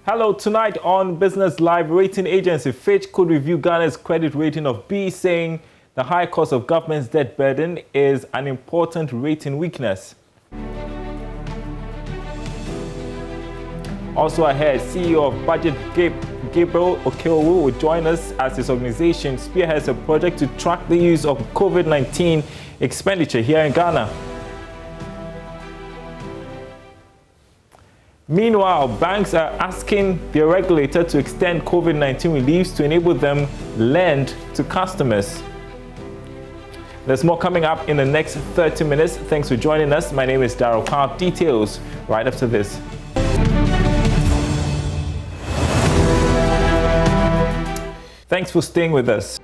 Hello, tonight on Business Live, rating agency Fitch could review Ghana's credit rating of B, saying the high cost of government's debt burden is an important rating weakness. Also ahead, CEO of Budget Gabriel Okeowo will join us as his organization spearheads a project to track the use of COVID-19 expenditure here in Ghana. Meanwhile, banks are asking their regulator to extend COVID-19 reliefs to enable them lend to customers. There's more coming up in the next 30 minutes. Thanks for joining us. My name is Darryl Carr. Details right after this. Thanks for staying with us.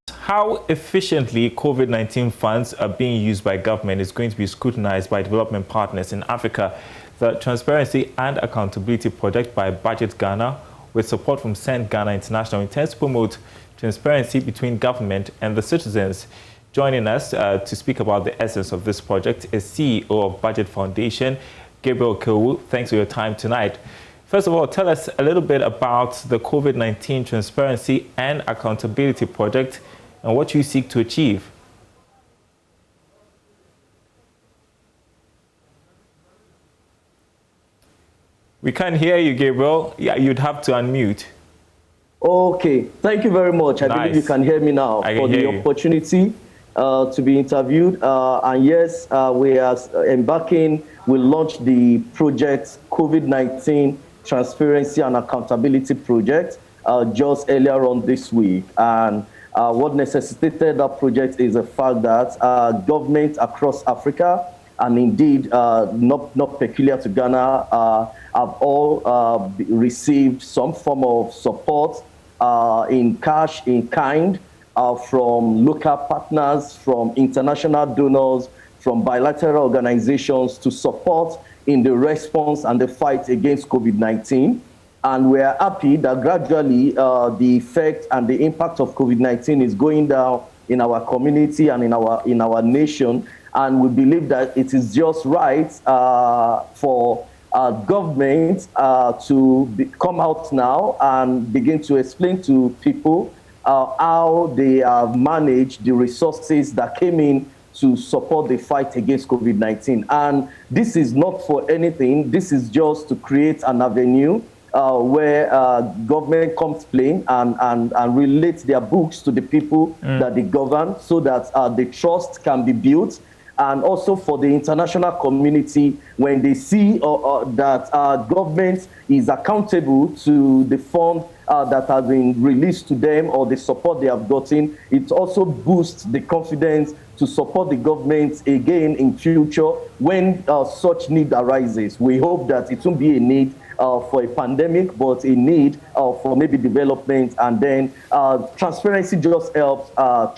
How efficiently COVID-19 funds are being used by government is going to be scrutinized by development partners in Africa. The Transparency and Accountability Project by Budget Ghana, with support from Send Ghana International, intends to promote transparency between government and the citizens. Joining us to speak about the essence of this project is CEO of Budget Foundation, Gabriel Okeowo. Thanks for your time tonight. First of all, tell us a little bit about the COVID-19 Transparency and Accountability Project and what you seek to achieve. We can't hear you, Gabriel. Yeah, you'd have to unmute. Okay, thank you very much. I believe you can hear me now for the opportunity to be interviewed. And yes, we are embarking, we launched the project COVID-19 Transparency and Accountability Project just earlier on this week. And what necessitated that project is the fact that governments across Africa, and indeed not peculiar to Ghana, have all received some form of support in cash, in kind, from local partners, from international donors, from bilateral organizations to support in the response and the fight against COVID-19. And we are happy that gradually the effect and the impact of COVID-19 is going down in our community and in our nation. And we believe that it is just right for government to come out now and begin to explain to people how they have managed the resources that came in to support the fight against COVID-19. And this is not for anything. This is just to create an avenue where government comes plain and relates their books to the people that they govern, so that the trust can be built. And also for the international community, when they see that government is accountable to the fund that has been released to them or the support they have gotten, it also boosts the confidence to support the government again in future when such need arises. We hope that it won't be a need for a pandemic, but a need for maybe development. And then transparency just helps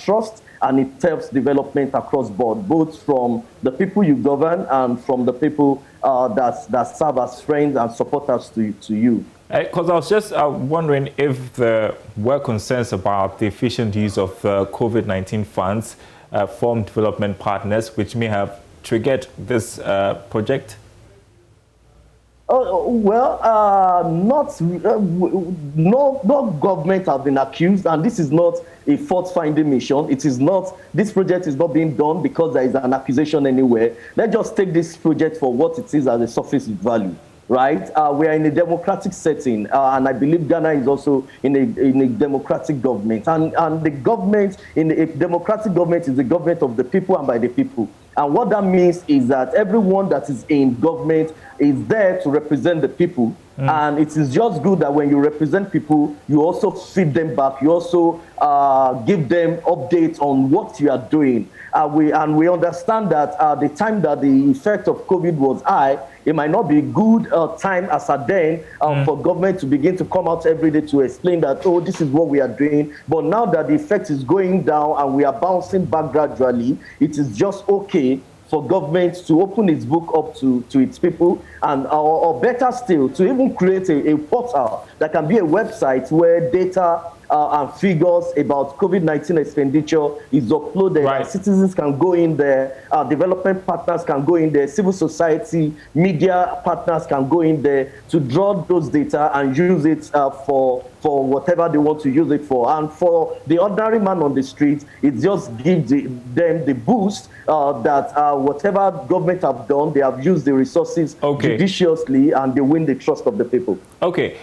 trust, and it helps development across board, both from the people you govern and from the people that serve as friends and supporters to you. Because I was just wondering if there were concerns about the efficient use of COVID-19 funds from development partners, which may have triggered this project. No government have been accused, and this is not a fault-finding mission. It is not, this project is not being done because there is an accusation anywhere. Let's just take this project for what it is as a surface value, right? We are in a democratic setting, and I believe Ghana is also in a democratic government. And the government, in a democratic government, is the government of the people and by the people. And what that means is that everyone that is in government is there to represent the people. And it is just good that when you represent people, you also feed them back. You also give them updates on what you are doing. We understand that the time that the effect of COVID was high, it might not be a good time as a then for government to begin to come out every day to explain that, oh, this is what we are doing. But now that the effect is going down and we are bouncing back gradually, it is just okay for government to open its book up to its people, and or better still, to even create a portal that can be a website where data and figures about COVID-19 expenditure is uploaded. Right. Citizens can go in there, development partners can go in there, civil society, media partners can go in there to draw those data and use it for whatever they want to use it for. And for the ordinary man on the street, it just gives them the boost that whatever government have done, they have used the resources judiciously, and they win the trust of the people. Okay,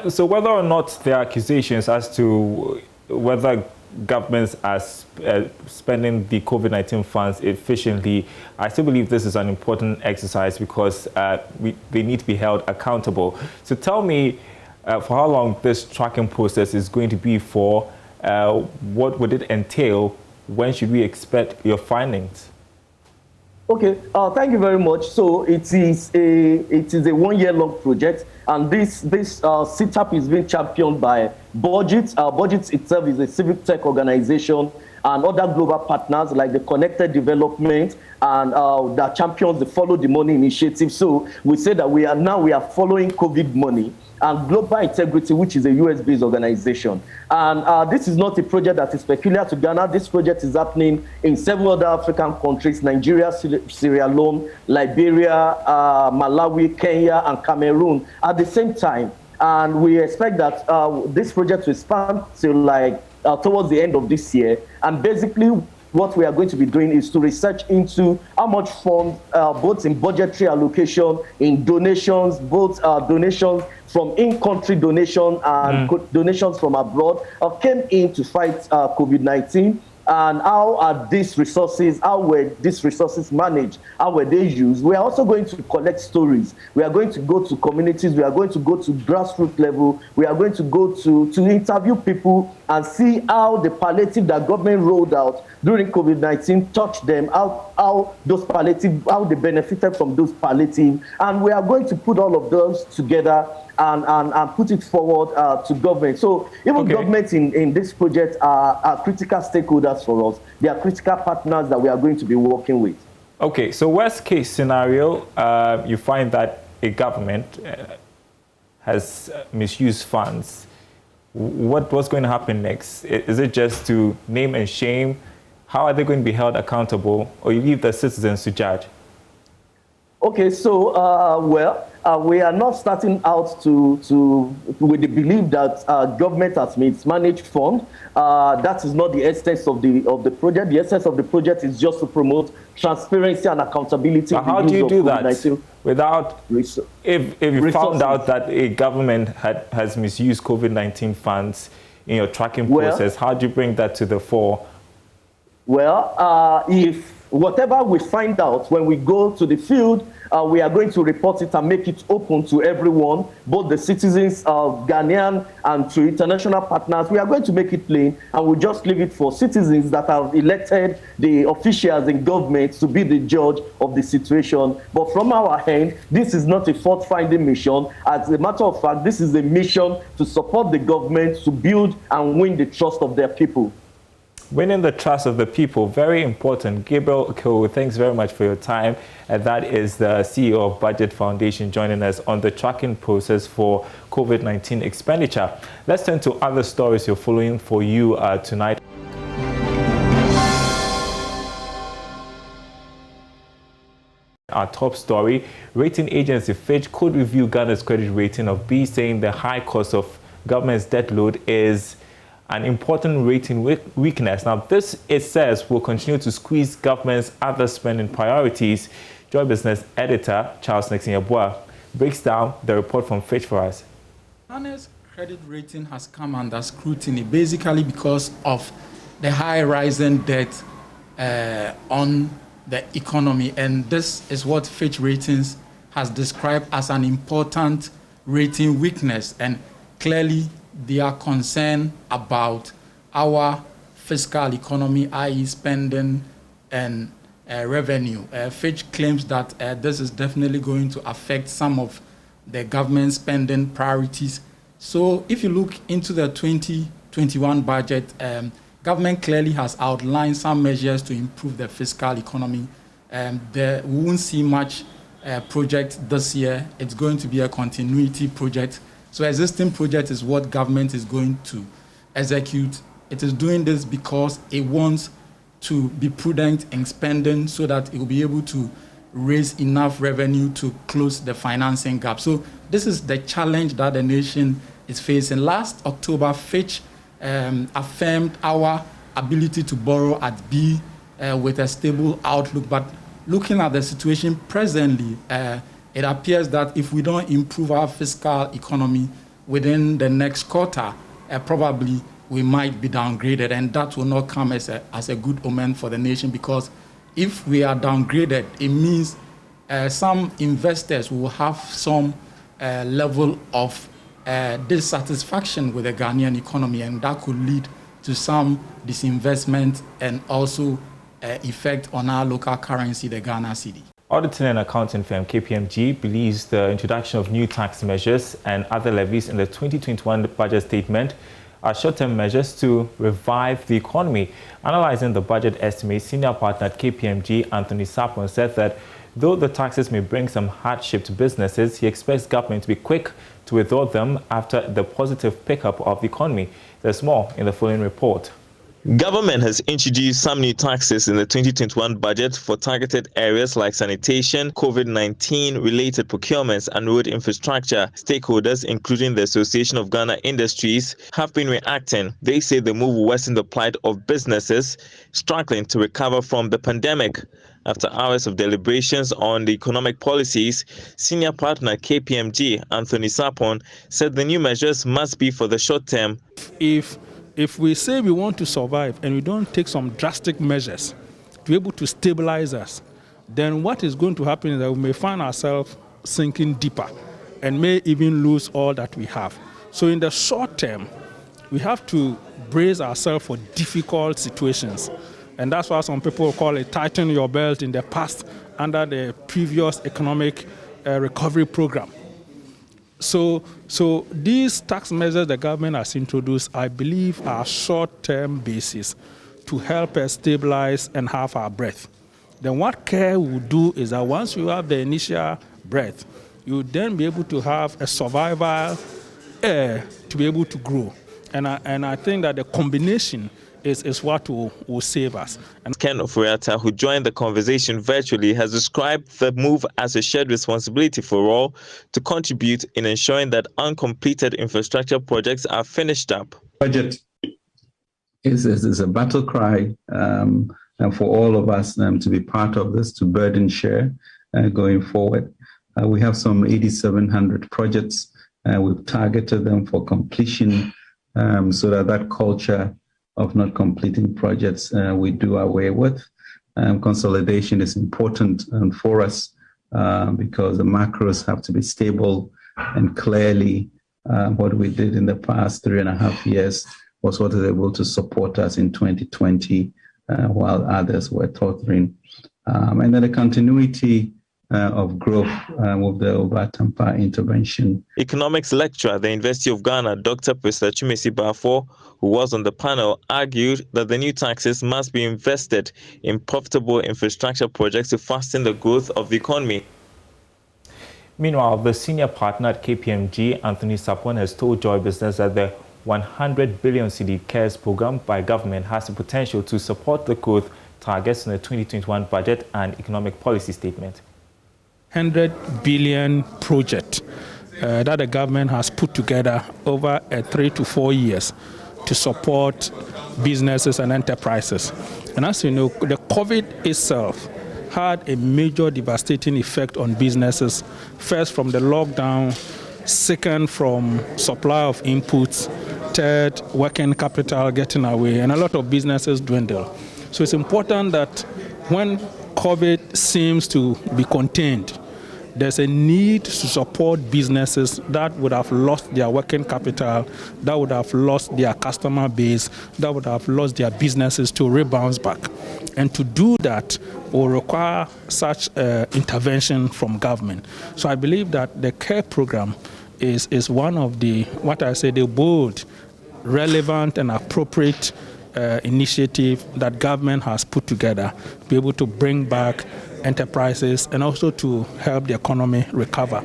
so whether or not there are accusations as to whether governments are spending the COVID-19 funds efficiently, I still believe this is an important exercise because they need to be held accountable. So tell me, for how long this tracking process is going to be for, what would it entail, when should we expect your findings? Okay, thank you very much. So it is a 1 year long project, and this setup is being championed by Budget. Budget itself is a civic tech organization and other global partners like the Connected Development and that champions the Follow the Money initiative. So we say that we are following COVID money, and Global Integrity, which is a US-based organization. And this is not a project that is peculiar to Ghana. This project is happening in several other African countries: Nigeria, Sierra Leone, Liberia, Malawi, Kenya, and Cameroon at the same time. And we expect that this project will span till towards the end of this year. And basically, what we are going to be doing is to research into how much funds, both in budgetary allocation, in donations, both donations from in-country donation and donations from abroad, came in to fight COVID-19. And how are these resources, how were these resources managed, how were they used? We are also going to collect stories. We are going to go to communities. We are going to go to grassroots level. We are going to go to interview people and see how the palliative that government rolled out during COVID-19 touched them, how those palliative, how they benefited from those palliative. And we are going to put all of those together and put it forward to government. So even governments in this project are critical stakeholders for us. They are critical partners that we are going to be working with. Okay, so worst case scenario, you find that a government has misused funds. What's going to happen next? Is it just to name and shame? How are they going to be held accountable, or you leave the citizens to judge? Okay, so we are not starting out with the belief that government has mismanaged fund. That is not the essence of the project. The essence of the project is just to promote transparency and accountability. But how do you do that without, if you found out that a government has misused COVID-19 funds in your tracking process, how do you bring that to the fore? Well, if whatever we find out when we go to the field, we are going to report it and make it open to everyone, both the citizens of Ghanaian and to international partners. We are going to make it plain, and we'll just leave it for citizens that have elected the officials in government to be the judge of the situation. But from our end, this is not a fault-finding mission. As a matter of fact, this is a mission to support the government to build and win the trust of their people. Winning the trust of the people, very important. Gabriel Okeowo, thanks very much for your time. And that is the CEO of Budget Foundation joining us on the tracking process for COVID-19 expenditure. Let's turn to other stories you're following for you tonight. Our top story, rating agency Fitch could review Ghana's credit rating of B, saying the high cost of government's debt load is an important rating weakness. Now, this, it says, will continue to squeeze government's other spending priorities. Joy Business editor Charles Nixon Yabua breaks down the report from Fitch for us. Ghana's credit rating has come under scrutiny basically because of the high rising debt on the economy, and this is what Fitch Ratings has described as an important rating weakness, and clearly they are concerned about our fiscal economy, i.e. spending and revenue. Fitch claims that this is definitely going to affect some of the government spending priorities. So if you look into the 2021 budget, government clearly has outlined some measures to improve the fiscal economy. We won't see much project this year. It's going to be a continuity project. So existing project is what government is going to execute. It is doing this because it wants to be prudent in spending so that it will be able to raise enough revenue to close the financing gap. So this is the challenge that the nation is facing. Last October, Fitch affirmed our ability to borrow at B with a stable outlook. But looking at the situation presently, it appears that if we don't improve our fiscal economy within the next quarter, probably we might be downgraded, and that will not come as a good omen for the nation, because if we are downgraded, it means some investors will have some level of dissatisfaction with the Ghanaian economy, and that could lead to some disinvestment and also effect on our local currency, the Ghana cedi. Auditing and accounting firm KPMG believes the introduction of new tax measures and other levies in the 2021 budget statement are short-term measures to revive the economy. Analyzing the budget estimates, senior partner at KPMG, Anthony Sapon, said that though the taxes may bring some hardship to businesses, he expects government to be quick to withdraw them after the positive pickup of the economy. There's more in the following report. Government has introduced some new taxes in the 2021 budget for targeted areas like sanitation, COVID-19 related procurements and road infrastructure. Stakeholders, including the Association of Ghana Industries, have been reacting. They say the move will worsen the plight of businesses struggling to recover from the pandemic. After hours of deliberations on the economic policies, senior partner KPMG, Anthony Sapon, said the new measures must be for the short term. If we say we want to survive and we don't take some drastic measures to be able to stabilize us, then what is going to happen is that we may find ourselves sinking deeper and may even lose all that we have. So in the short term, we have to brace ourselves for difficult situations. And that's why some people call it tighten your belt in the past under the previous economic recovery program. So these tax measures the government has introduced, I believe, are short-term basis to help us stabilize and have our breath. Then what CARE will do is that once you have the initial breath, you will then be able to have a survival air to be able to grow. And I think that the combination is what will save us. And Ken Ofuriatta, who joined the conversation virtually, has described the move as a shared responsibility for all to contribute in ensuring that uncompleted infrastructure projects are finished up. Budget is a battle cry and for all of us to be part of this, to burden share going forward. We have some 8,700 projects. We've targeted them for completion so that culture of not completing projects we do away with. Consolidation is important for us because the macros have to be stable, and clearly what we did in the past 3.5 years was what is able to support us in 2020 while others were tottering. And then the continuity of growth with the over-Tampa intervention. Economics lecturer at the University of Ghana, Dr. Pista Chumesi Bafo, who was on the panel, argued that the new taxes must be invested in profitable infrastructure projects to fasten the growth of the economy. Meanwhile, the senior partner at KPMG, Anthony Sapon, has told Joy Business that the 100 billion cedi CARES program by government has the potential to support the growth targets in the 2021 budget and economic policy statement. 100 billion project that the government has put together over 3 to 4 years to support businesses and enterprises. And as you know, the COVID itself had a major devastating effect on businesses, first from the lockdown, second from supply of inputs, third working capital getting away, and a lot of businesses dwindle. So it's important that when COVID seems to be contained, there's a need to support businesses that would have lost their working capital, that would have lost their customer base, that would have lost their businesses to rebound back. And to do that will require such intervention from government. So I believe that the CARE program is one of the, the bold, relevant and appropriate initiative that government has put together to be able to bring back enterprises and also to help the economy recover.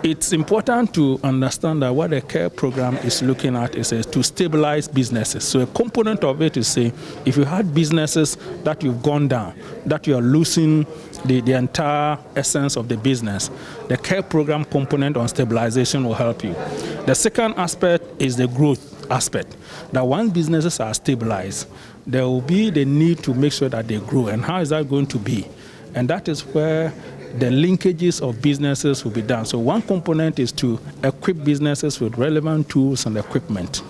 It's important to understand that what the CARE program is looking at is to stabilize businesses. So a component of it is say, if you had businesses that you've gone down, that you are losing the entire essence of the business, the CARE program component on stabilization will help you. The second aspect is the growth aspect, that once businesses are stabilized, there will be the need to make sure that they grow. And how is that going to be? And that is where the linkages of businesses will be done. So one component is to equip businesses with relevant tools and equipment.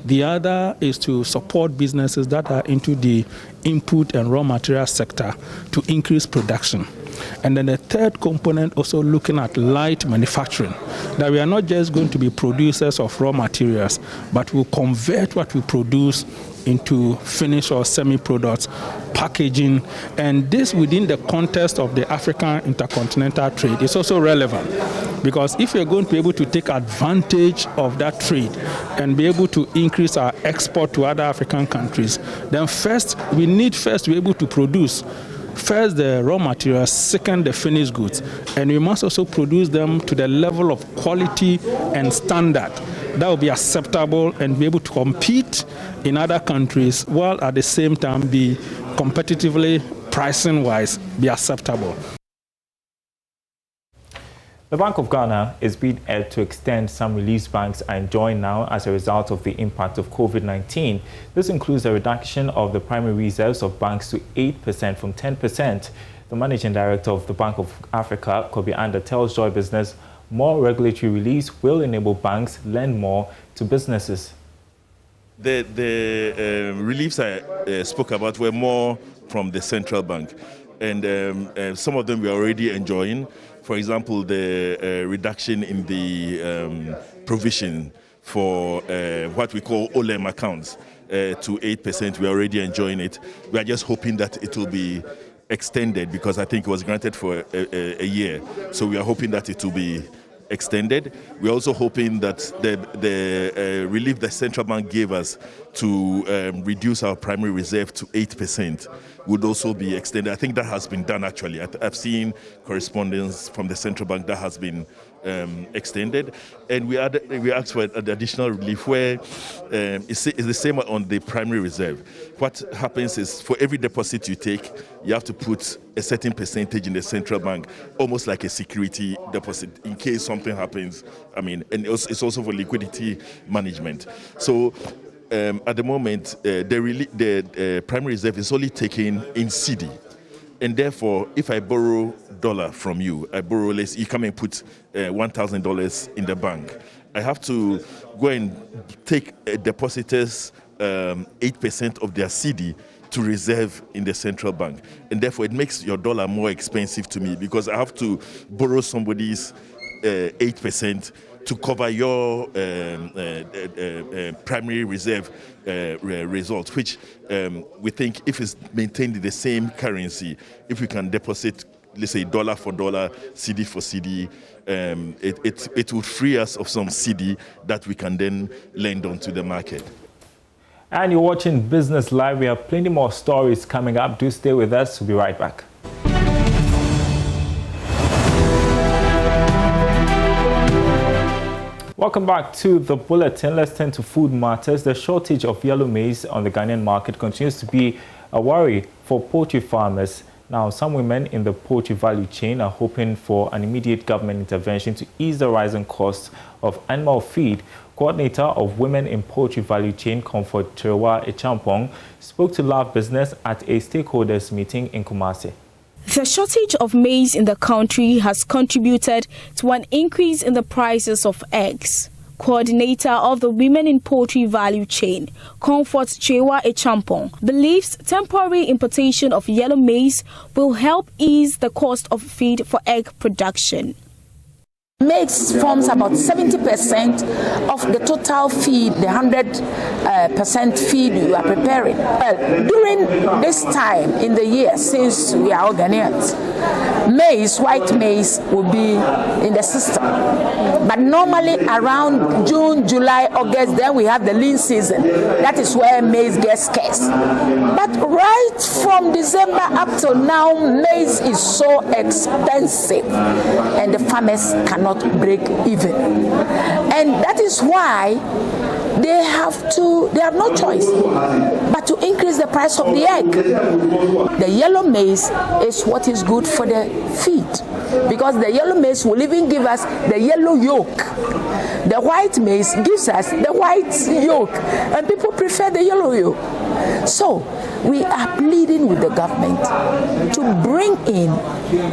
The other is to support businesses that are into the input and raw material sector to increase production. And then the third component also looking at light manufacturing, that we are not just going to be producers of raw materials, but we'll convert what we produce into finished or semi-products, packaging, and this within the context of the African intercontinental trade is also relevant, because if you're going to be able to take advantage of that trade and be able to increase our export to other African countries, then first, we need to be able to produce first the raw materials, second the finished goods, and we must also produce them to the level of quality and standard that will be acceptable and be able to compete in other countries while at the same time be competitively, pricing-wise, be acceptable. The Bank of Ghana is being urged to extend some relief banks are enjoying now as a result of the impact of COVID-19. This includes a reduction of the primary reserves of banks to 8% from 10%. The Managing Director of the Bank of Africa, Kobe Anda, tells Joy Business more regulatory relief will enable banks lend more to businesses. The reliefs I spoke about were more from the central bank, and some of them we are already enjoying. For example, the reduction in the provision for what we call OLEM accounts to 8%. We are already enjoying it. We are just hoping that it will be extended, because I think it was granted for a year. So we are hoping that it will be extended. We're also hoping that the relief the central bank gave us to reduce our primary reserve to 8% would also be extended. I think that has been done actually. I've seen correspondence from the central bank that has been extended, and we asked for an additional relief where it's the same on the primary reserve. What happens is for every deposit you take, you have to put a certain percentage in the central bank, almost like a security deposit in case something happens. I mean, and it's also for liquidity management. So at the moment, the primary reserve is only taken in CD. And therefore, if I borrow $1 from you, you come and put $1,000 in the bank. I have to go and take a depositor's 8% of their CD to reserve in the central bank. And therefore, it makes your dollar more expensive to me, because I have to borrow somebody's 8% to cover your primary reserve results, which we think if it's maintained in the same currency, if we can deposit, let's say dollar for dollar, CD for CD, it would free us of some CD that we can then lend on to the market. And you're watching Business Live. We have plenty more stories coming up. Do stay with us. We'll be right back. Welcome back to the bulletin. Let's turn to food matters. The shortage of yellow maize on the Ghanaian market continues to be a worry for poultry farmers. Now, some women in the poultry value chain are hoping for an immediate government intervention to ease the rising costs of animal feed. Coordinator of Women in Poultry Value Chain, Comfort Chewa Echampong, spoke to Love Business at a stakeholders meeting in Kumasi. The shortage of maize in the country has contributed to an increase in the prices of eggs. Coordinator of the Women in Poultry Value Chain, Comfort Chewa Echampong, believes temporary importation of yellow maize will help ease the cost of feed for egg production. Maize forms about 70% of the total feed, the 100% feed you are preparing. Well, during this time in the year, since we are all Ghanaians, maize, white maize, will be in the system. But normally around June, July, August, then we have the lean season. That is where maize gets scarce. But right from December up till now, maize is so expensive, and the farmers cannot cannot break even. And that is why they have no choice but to increase the price of the egg. The yellow maize is what is good for the feed, because the yellow maize will even give us the yellow yolk. The white maize gives us the white yolk, and people prefer the yellow yolk. So we are pleading with the government to bring in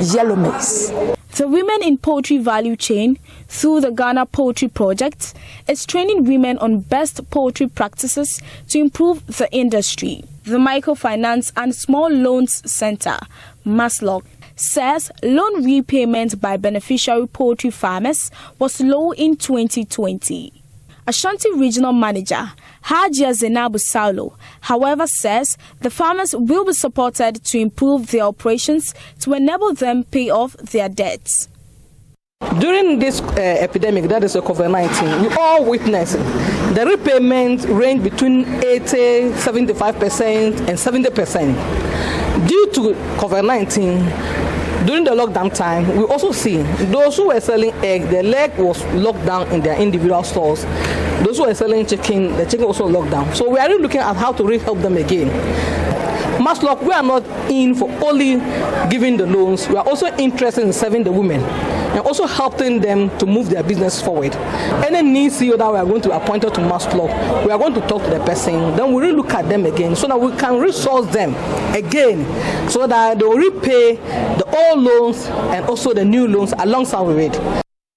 yellow maize. The Women in Poultry Value Chain, through the Ghana Poultry Project, is training women on best poultry practices to improve the industry. The Microfinance and Small Loans Center, MASLOC, says loan repayment by beneficiary poultry farmers was low in 2020. Ashanti Regional Manager Hajia Zainabu Saulo, however, says the farmers will be supported to improve their operations to enable them pay off their debts. During this epidemic, that is a COVID-19, we all witnessed the repayment range between 80, 75% and 70%. Due to COVID-19, during the lockdown time, we also see those who were selling eggs, their leg was locked down in their individual stores. Those who were selling chicken, the chicken also locked down. So we are really looking at how to help them again. MASLOC, we are not in for only giving the loans. We are also interested in serving the women and also helping them to move their business forward. Any new CEO that we are going to appoint to MASLOC, we are going to talk to the person, then we will look at them again so that we can resource them again so that they will repay the old loans and also the new loans alongside with it.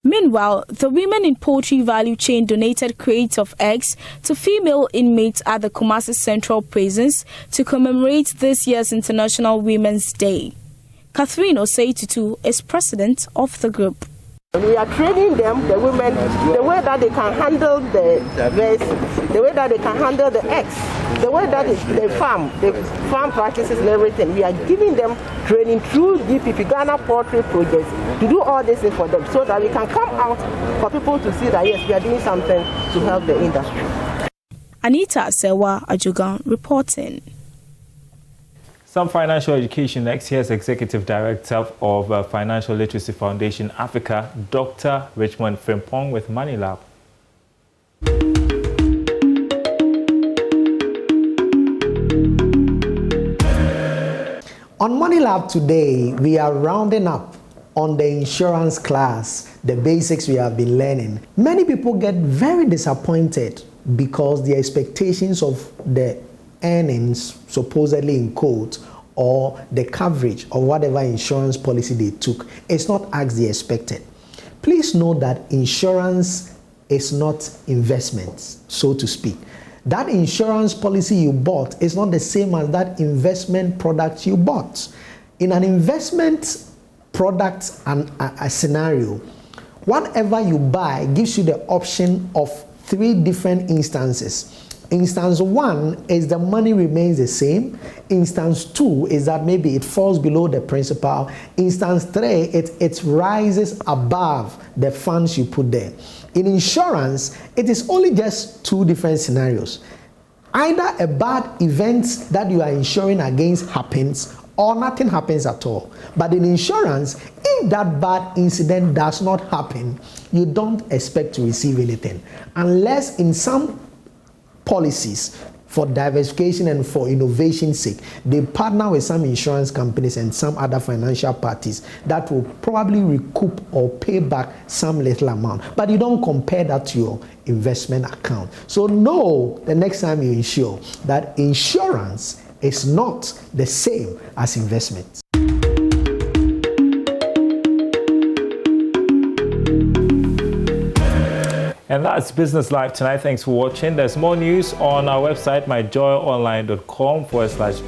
Meanwhile, the Women in Poultry Value Chain donated crates of eggs to female inmates at the Kumasi Central Prisons to commemorate this year's International Women's Day. Catherine Osei-Tutu is president of the group. We are training them, the women, the way that they can handle the waste, the way that they can handle the eggs, the way that the farm practices and everything. We are giving them training through GPP, Ghana Poultry Project, to do all this for them so that we can come out for people to see that yes, we are doing something to help the industry. Anita Sewa Ajugan reporting. Some Financial Education Next. Here's Executive Director of Financial Literacy Foundation Africa, Dr. Richmond Frimpong with Money Lab. On Money Lab today, we are rounding up on the insurance class, the basics we have been learning. Many people get very disappointed because the expectations of the earnings, supposedly in quote, or the coverage or whatever insurance policy they took is not as they expected. Please note that insurance is not investments, so to speak. That insurance policy you bought is not the same as that investment product you bought. In an investment product and a scenario, whatever you buy gives you the option of 3 different instances. Instance 1 is the money remains the same. Instance 2 is that maybe it falls below the principal. Instance 3, it rises above the funds you put there. In insurance, it is only just 2 different scenarios. Either a bad event that you are insuring against happens or nothing happens at all. But in insurance, if that bad incident does not happen, you don't expect to receive anything. Unless in some policies for diversification and for innovation's sake, they partner with some insurance companies and some other financial parties that will probably recoup or pay back some little amount. But you don't compare that to your investment account. So know the next time you insure that insurance is not the same as investment. And that's Business Live tonight. Thanks for watching. There's more news on our website, myjoyonline.com/business.